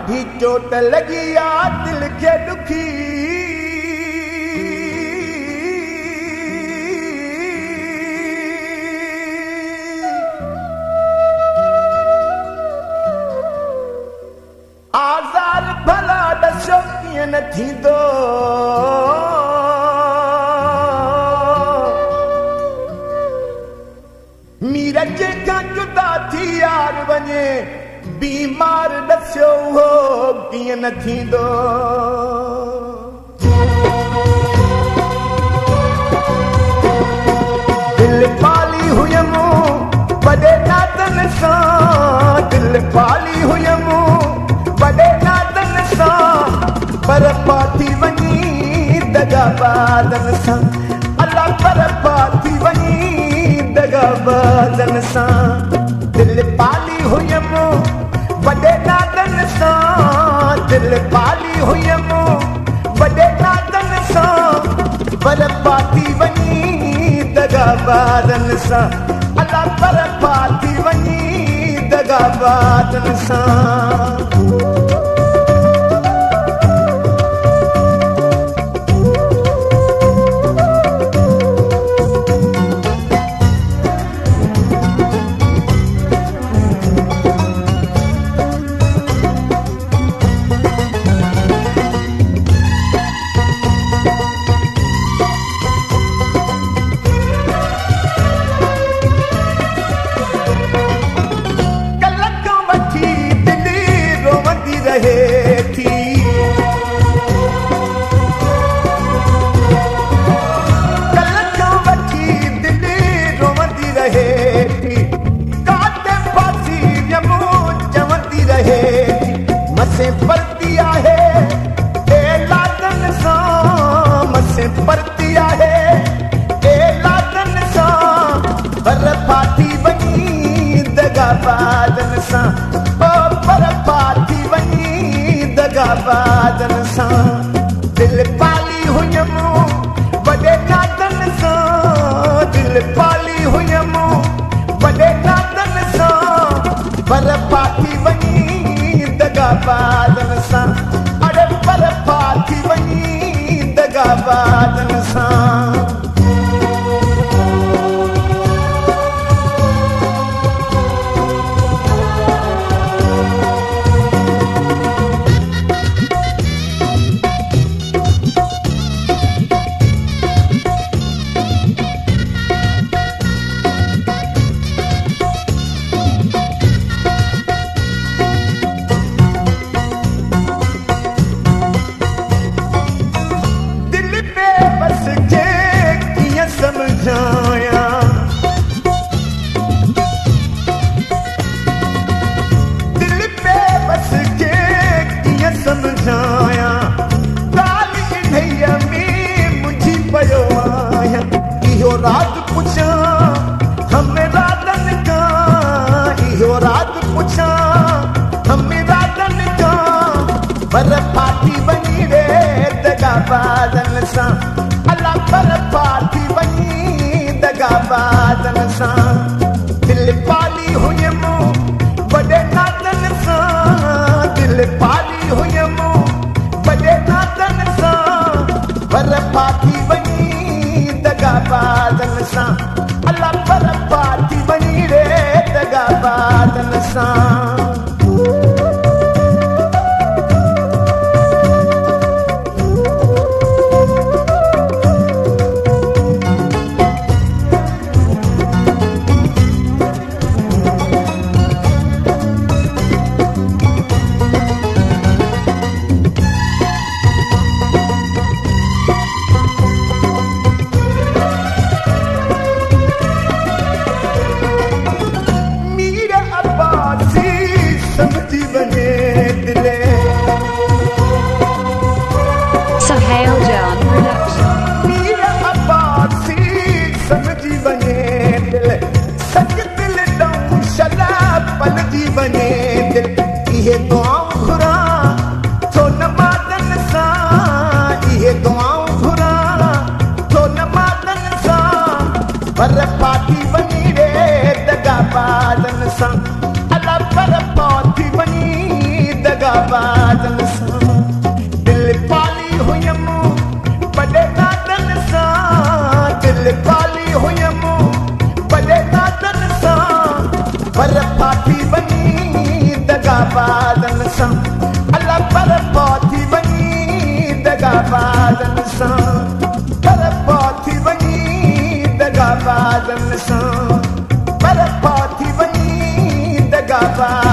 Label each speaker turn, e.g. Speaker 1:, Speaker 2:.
Speaker 1: ॾाढी चोट लॻी आ दिल खे ॾुखी आज़ार भला ॾसो कीअं न थींदो मीर जेका जुदा थी यार वञे बीमार ॾसियो हो कीअं न थींदो दिल पाली हुयमि वॾे नादन सां दिल पाली हुयमि वॾे नादन सां पर पाती वञी दगाबादन सां अल्लाह पर पाती वञी दगाबादन सां दिल पाली हुयमि वॾे नादन सां दिल पाली हुयमि वॾे नादन सां पर पाती वञी दगाबादन सां अल्लाह पर पाती वञी दगाबादन सां दगाबादन सां दिल पाली हुयमि वॾे नादन सां दिल पाली हुयमि वॾे नादन सां पर पाती वञी दगाबादन सां अड़े पर पाती वञी दगाबादन सां पर पाती वञी रे दगाबादन सां अल्लाह पर पाती वञी दगाबादन सां दिल पाली हुयमि वॾे नादन सां दिल पाली हुयमि वॾे नादन सां पर पाती वञी दगाबादन सां अल्लाह पर पाती वञी रे दगाबादन सां पर पाती वञी रे दगाबादन सां अल्लाह पर पाती वञी दगाबादन पर पाथी वञी दगाबाज़न सां अल्लाह पर पाथी वञी दगाबाज़न सां पर पाथी वञी दगाबाज़न सां पर पाथी वञी दगाबाज़